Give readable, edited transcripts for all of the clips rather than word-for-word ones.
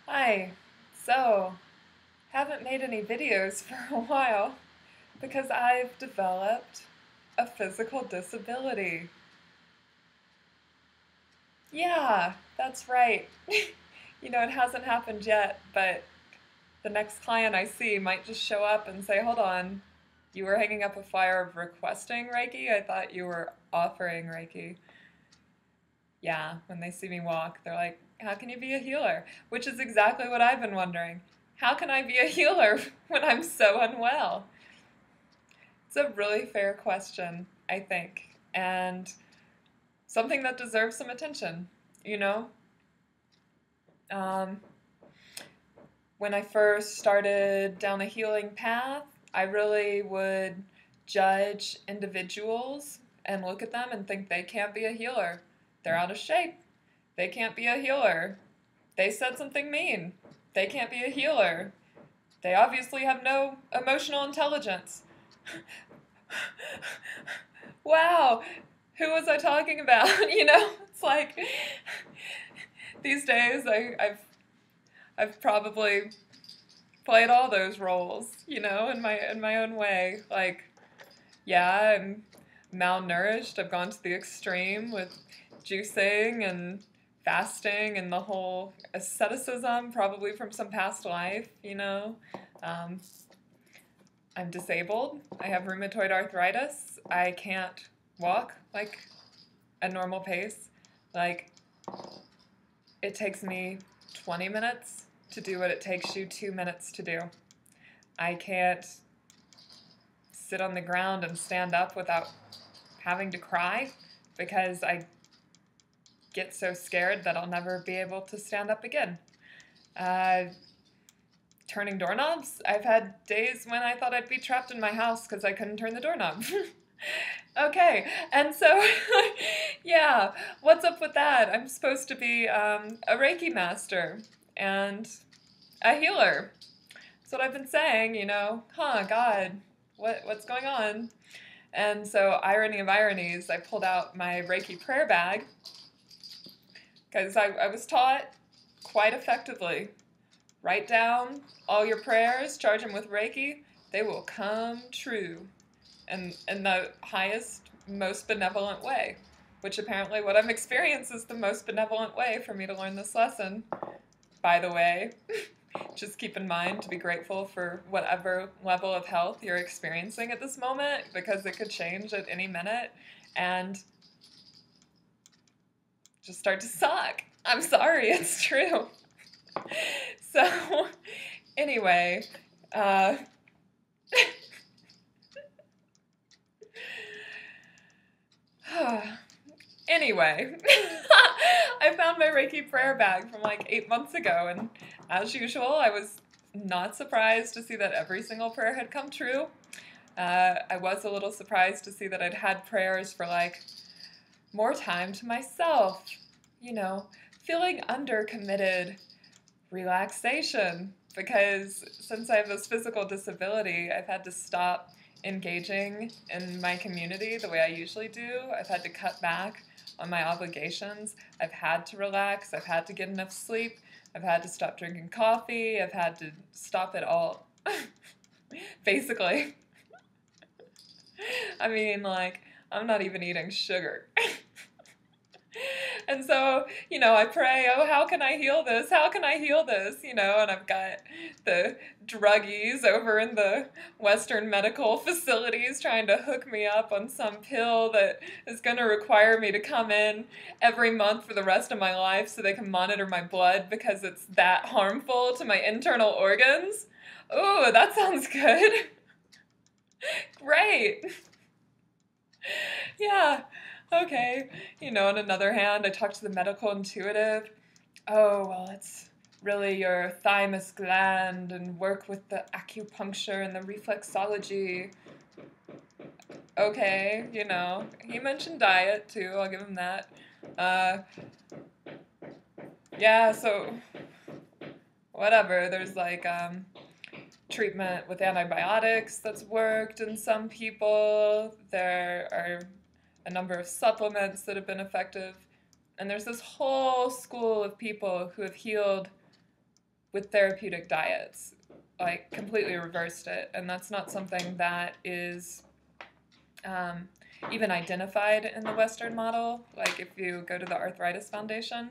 Hi. So, haven't made any videos for a while because I've developed a physical disability. Yeah, that's right. It hasn't happened yet, but the next client I see might just show up and say, "Hold on, you were hanging up a flyer of requesting Reiki? I thought you were offering Reiki." Yeah, when they see me walk, they're like, "How can you be a healer?" Which is exactly what I've been wondering. How can I be a healer when I'm so unwell? It's a really fair question, I think, and something that deserves some attention, you know? Um, when I first started down a healing path, I really would judge individuals and look at them and think they can't be a healer. They're out of shape. They can't be a healer. They said something mean. They can't be a healer. They obviously have no emotional intelligence. Wow, who was I talking about? It's like these days I've probably played all those roles, in my own way. Like, yeah, I'm malnourished. I've gone to the extreme with juicing and fasting and the whole asceticism, probably from some past life. Um, I'm disabled. I have rheumatoid arthritis. I can't walk like a normal pace. Like, it takes me 20 minutes to do what it takes you 2 minutes to do. I can't sit on the ground and stand up without having to cry because I get so scared that I'll never be able to stand up again. Uh, Turning doorknobs, I've had days when I thought I'd be trapped in my house because I couldn't turn the doorknob. Okay, and so, yeah, what's up with that? I'm supposed to be a Reiki Master and a healer. That's what I've been saying. God, what's going on? And so, irony of ironies, I pulled out my Reiki prayer bag because I was taught quite effectively. Write down all your prayers, charge them with Reiki, they will come true. And in the highest, most benevolent way, which apparently what I'm experiencing is the most benevolent way for me to learn this lesson. By the way, just keep in mind to be grateful for whatever level of health you're experiencing at this moment because it could change at any minute and just start to suck. I'm sorry, it's true. So, anyway, uh, anyway, I found my Reiki prayer bag from like 8 months ago, and as usual, I was not surprised to see that every single prayer had come true. I was a little surprised to see that I'd had prayers for like more time to myself, you know, feeling undercommitted, relaxation, because since I have this physical disability, I've had to stop engaging in my community the way I usually do. I've had to cut back on my obligations. I've had to relax. I've had to get enough sleep. I've had to stop drinking coffee. I've had to stop it all. Basically. I mean, like, I'm not even eating sugar. And so, I pray, oh, how can I heal this? How can I heal this? And I've got the druggies over in the Western medical facilities trying to hook me up on some pill that is going to require me to come in every month for the rest of my life so they can monitor my blood because it's that harmful to my internal organs. Ooh, that sounds good. Great. Yeah. Okay. On another hand, I talked to the medical intuitive. Oh, well, it's really your thymus gland and work with the acupuncture and the reflexology. Okay, he mentioned diet too, I'll give him that. Uh, yeah, so whatever, there's like treatment with antibiotics that's worked in some people. There are a number of supplements that have been effective. And there's this whole school of people who have healed with therapeutic diets, like completely reversed it. And that's not something that is even identified in the Western model. Like if you go to the Arthritis Foundation,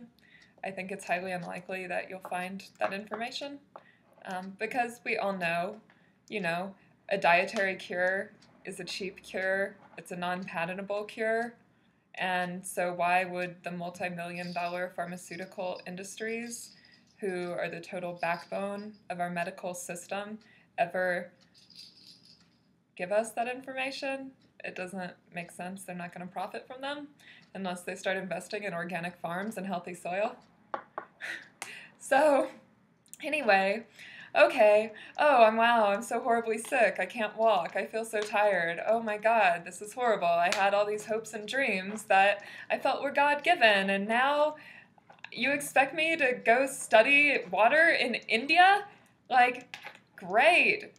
I think it's highly unlikely that you'll find that information, because we all know, a dietary cure is a cheap cure. It's a non-patentable cure. And so why would the multi-million-dollar pharmaceutical industries, who are the total backbone of our medical system, ever give us that information? It doesn't make sense. They're not going to profit from them unless they start investing in organic farms and healthy soil. So, anyway, okay. Oh, I'm so horribly sick. I can't walk. I feel so tired. Oh my God, this is horrible. I had all these hopes and dreams that I felt were God-given, and now you expect me to go study water in India? Like, great,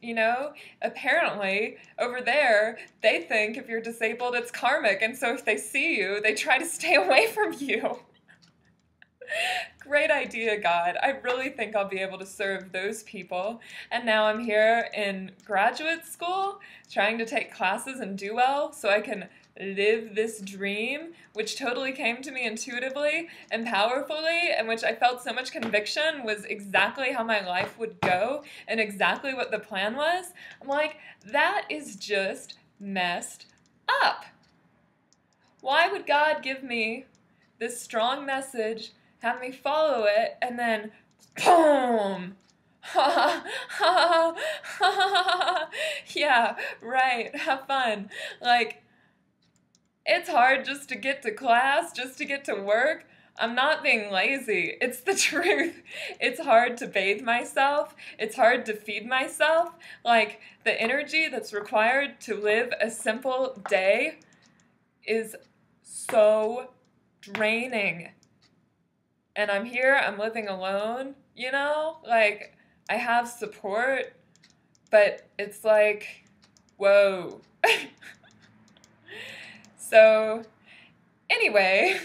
Apparently, over there, they think if you're disabled, it's karmic, and so if they see you, they try to stay away from you. Great idea, God. I really think I'll be able to serve those people. And now I'm here in graduate school trying to take classes and do well so I can live this dream, which totally came to me intuitively and powerfully, and which I felt so much conviction was exactly how my life would go and exactly what the plan was. I'm like, that is just messed up. Why would God give me this strong message, have me follow it, and then boom! Ha ha ha! Yeah, right, have fun. Like, it's hard just to get to class, just to get to work. I'm not being lazy. It's the truth. It's hard to bathe myself. It's hard to feed myself. Like, the energy that's required to live a simple day is so draining. And I'm here, I'm living alone, Like, I have support, but it's like, whoa. So, anyway,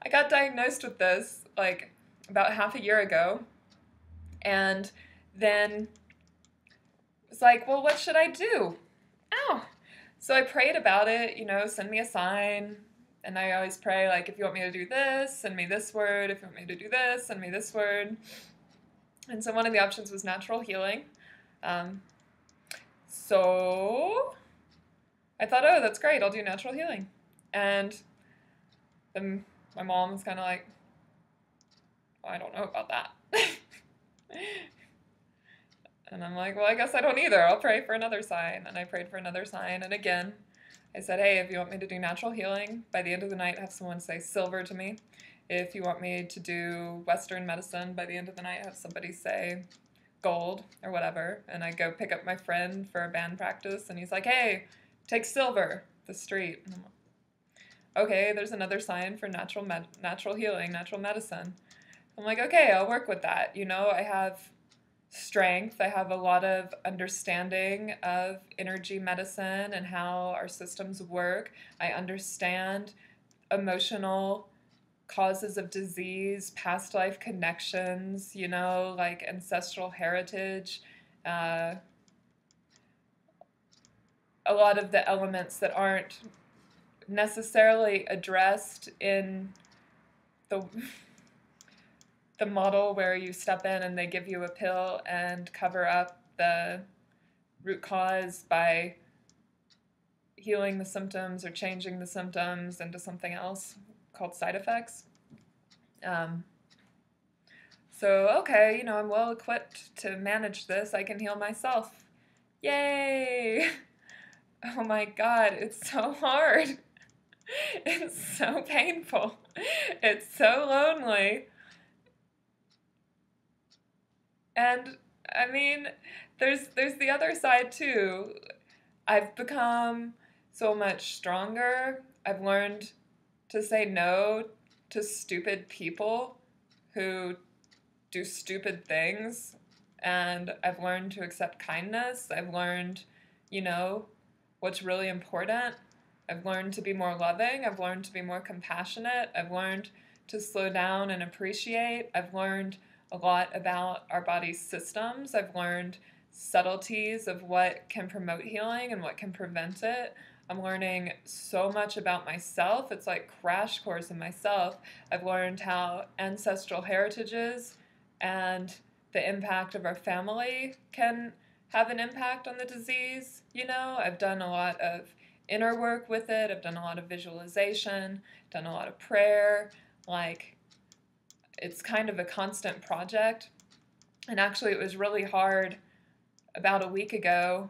I got diagnosed with this, like, about half a year ago, and then was like, well, what should I do? Ow! So I prayed about it, send me a sign. And I always pray, like, if you want me to do this, send me this word. If you want me to do this, send me this word. And so one of the options was natural healing. So I thought, oh, that's great. I'll do natural healing. And then my mom was kind of like, well, I don't know about that. And I'm like, well, I guess I don't either. I'll pray for another sign. And I prayed for another sign. And again, I said, hey, if you want me to do natural healing, by the end of the night, have someone say silver to me. If you want me to do Western medicine, by the end of the night, have somebody say gold or whatever. And I go pick up my friend for a band practice, and he's like, hey, take silver, the street. And I'm like, okay, there's another sign for natural healing, natural medicine. I'm like, okay, I'll work with that. I have strength. I have a lot of understanding of energy medicine and how our systems work. I understand emotional causes of disease, past life connections, like ancestral heritage, a lot of the elements that aren't necessarily addressed in the model where you step in and they give you a pill and cover up the root cause by healing the symptoms or changing the symptoms into something else called side effects. So, okay, I'm well equipped to manage this. I can heal myself. Yay! Oh my God, it's so hard. It's so painful. It's so lonely. And I mean, there's the other side too. I've become so much stronger. I've learned to say no to stupid people who do stupid things, and I've learned to accept kindness. I've learned, what's really important. I've learned to be more loving. I've learned to be more compassionate. I've learned to slow down and appreciate. I've learned a lot about our body's systems. I've learned subtleties of what can promote healing and what can prevent it. I'm learning so much about myself. It's like crash course in myself. I've learned how ancestral heritages and the impact of our family can have an impact on the disease. You know, I've done a lot of inner work with it. I've done a lot of visualization, done a lot of prayer. Like, it's kind of a constant project. And actually, it was really hard about a week ago.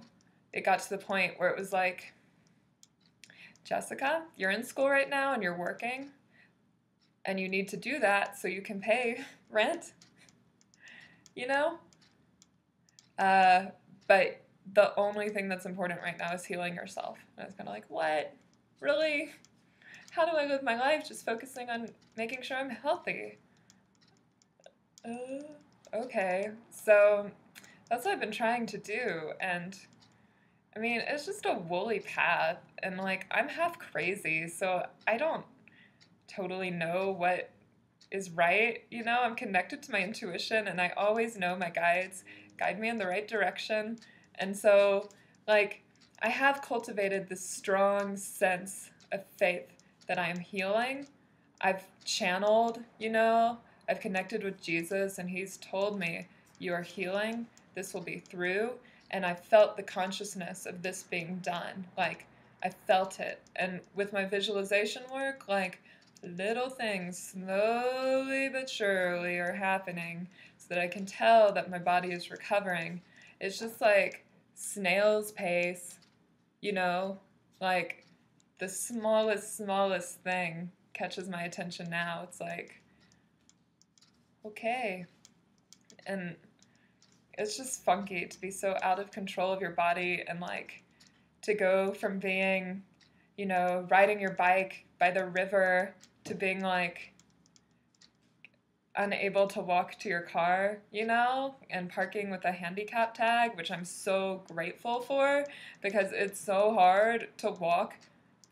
It got to the point where it was like, Jessica, you're in school right now and you're working, and you need to do that so you can pay rent, you know? But the only thing that's important right now is healing yourself. And I was kind of like, what? Really? How do I live my life just focusing on making sure I'm healthy? Okay. So that's what I've been trying to do. And I mean, it's just a woolly path. And like, I'm half crazy, so I don't totally know what is right. You know, I'm connected to my intuition, and I always know my guides guide me in the right direction. And so, like, I have cultivated this strong sense of faith that I am healing. I've channeled, you know, I've connected with Jesus, and he's told me, you are healing, this will be through. And I felt the consciousness of this being done. Like, I felt it. And with my visualization work, like, little things slowly but surely are happening so that I can tell that my body is recovering. It's just like snail's pace, you know? Like, the smallest thing catches my attention now. It's like, okay. And it's just funky to be so out of control of your body, and like to go from being, you know, riding your bike by the river to being like unable to walk to your car, you know, and parking with a handicap tag, which I'm so grateful for, because it's so hard to walk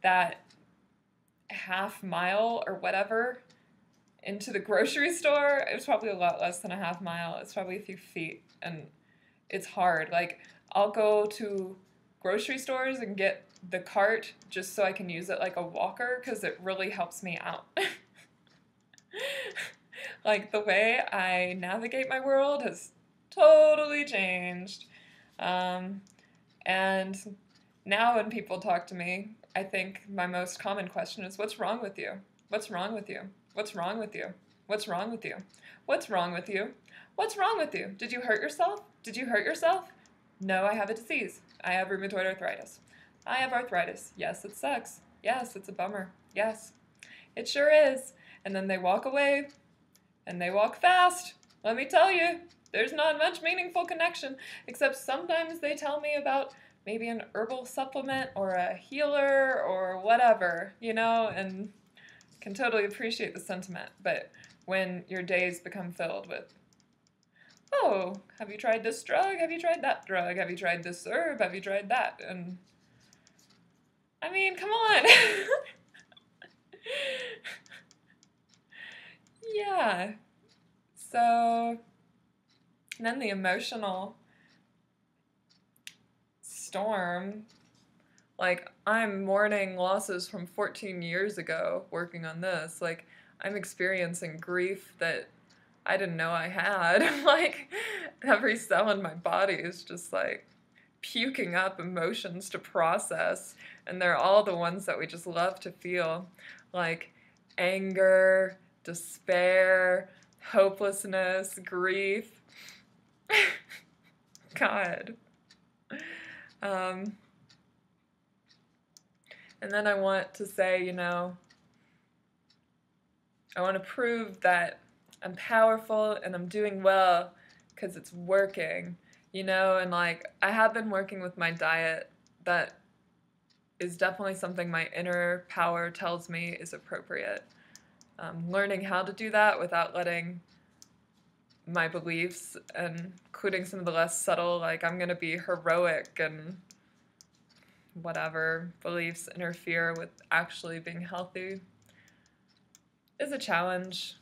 that half mile or whatever into the grocery store. It was probably a lot less than a half mile. It's probably a few feet, and it's hard. Like, I'll go to grocery stores and get the cart just so I can use it like a walker, because it really helps me out. Like, the way I navigate my world has totally changed. And now when people talk to me, I think my most common question is, what's wrong with you? What's wrong with you? What's wrong with you? What's wrong with you? What's wrong with you? What's wrong with you? Did you hurt yourself? Did you hurt yourself? No, I have a disease. I have rheumatoid arthritis. I have arthritis. Yes, it sucks. Yes, it's a bummer. Yes, it sure is. And then they walk away, and they walk fast. Let me tell you, there's not much meaningful connection, except sometimes they tell me about maybe an herbal supplement or a healer or whatever, you know, and can totally appreciate the sentiment. But when your days become filled with, oh, have you tried this drug? Have you tried that drug? Have you tried this herb? Have you tried that? And I mean, come on. Yeah. So then the emotional storm, like, I'm mourning losses from 14 years ago working on this. Like, I'm experiencing grief that I didn't know I had. Like, every cell in my body is just like puking up emotions to process, and they're all the ones that we just love to feel, like anger, despair, hopelessness, grief. God. And then I want to say, you know, I want to prove that I'm powerful and I'm doing well because it's working, you know, and like, I have been working with my diet. That is definitely something my inner power tells me is appropriate. Learning how to do that without letting my beliefs, and including some of the less subtle, like I'm going to be heroic and whatever beliefs interfere with actually being healthy, is a challenge.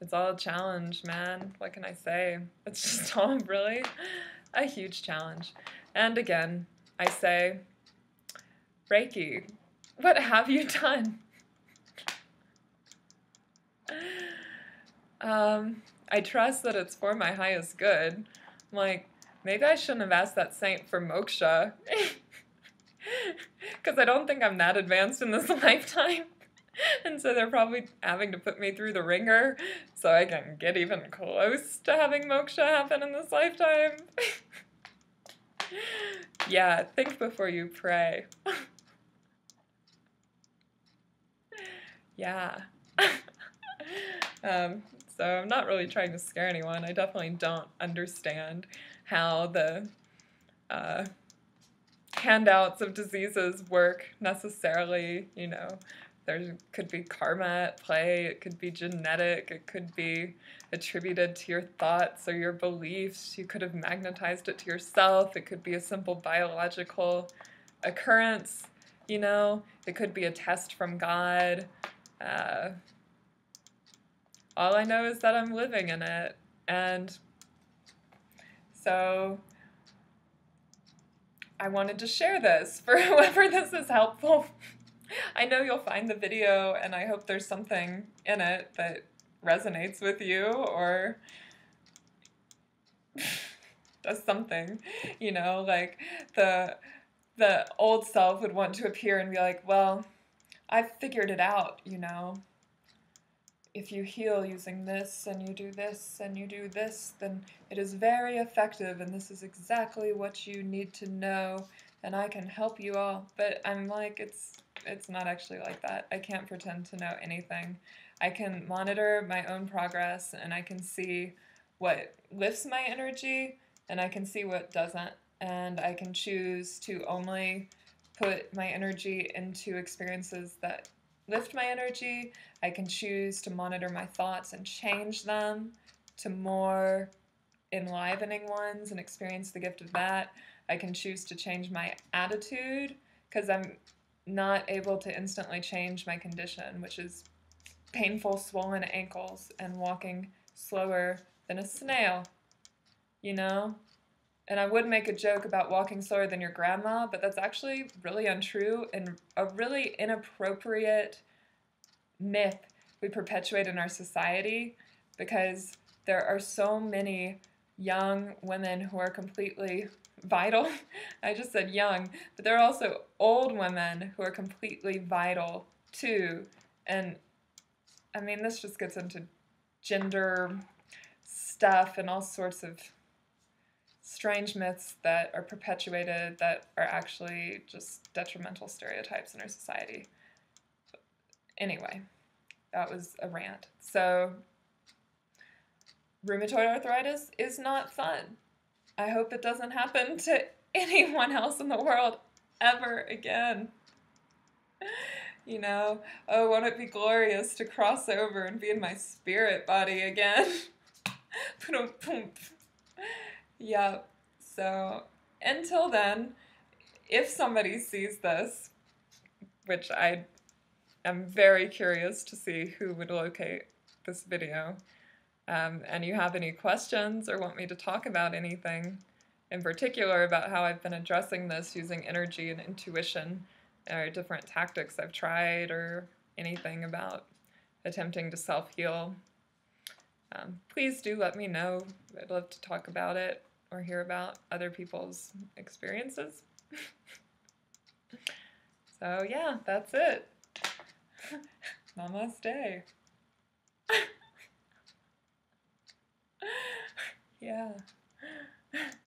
it's all a challenge, man. What can I say? It's just all really a huge challenge. And again, I say, Reiki, what have you done? I trust that it's for my highest good. I'm like, maybe I shouldn't have asked that saint for moksha. Because I don't think I'm that advanced in this lifetime. And so they're probably having to put me through the ringer so I can get even close to having moksha happen in this lifetime. Yeah, think before you pray. Yeah. So I'm not really trying to scare anyone. I definitely don't understand how the handouts of diseases work necessarily. You know, there could be karma at play, it could be genetic, it could be attributed to your thoughts or your beliefs. You could have magnetized it to yourself. It could be a simple biological occurrence, you know. It could be a test from God. All I know is that I'm living in it. And so I wanted to share this for whoever this is helpful. I know you'll find the video, and I hope there's something in it that resonates with you or does something, you know, like the old self would want to appear and be like, well, I've figured it out, you know. If you heal using this and you do this and you do this, then it is very effective, and this is exactly what you need to know, and I can help you all. But I'm like, it's not actually like that. I can't pretend to know anything. I can monitor my own progress, and I can see what lifts my energy, and I can see what doesn't, and I can choose to only put my energy into experiences that lift my energy. I can choose to monitor my thoughts and change them to more enlivening ones and experience the gift of that. I can choose to change my attitude because I'm not able to instantly change my condition, which is painful, swollen ankles and walking slower than a snail, you know? And I would make a joke about walking slower than your grandma, but that's actually really untrue and a really inappropriate myth we perpetuate in our society, because there are so many young women who are completely vital. I just said young, but there are also old women who are completely vital too. And I mean, this just gets into gender stuff and all sorts of strange myths that are perpetuated that are actually just detrimental stereotypes in our society. Anyway, that was a rant. So, rheumatoid arthritis is not fun. I hope it doesn't happen to anyone else in the world ever again. You know, oh, won't it be glorious to cross over and be in my spirit body again? Yep. So, until then, if somebody sees this, which I'm very curious to see who would locate this video, and you have any questions or want me to talk about anything in particular about how I've been addressing this using energy and intuition or different tactics I've tried or anything about attempting to self-heal, please do let me know. I'd love to talk about it or hear about other people's experiences. So yeah, that's it. Namaste. Yeah.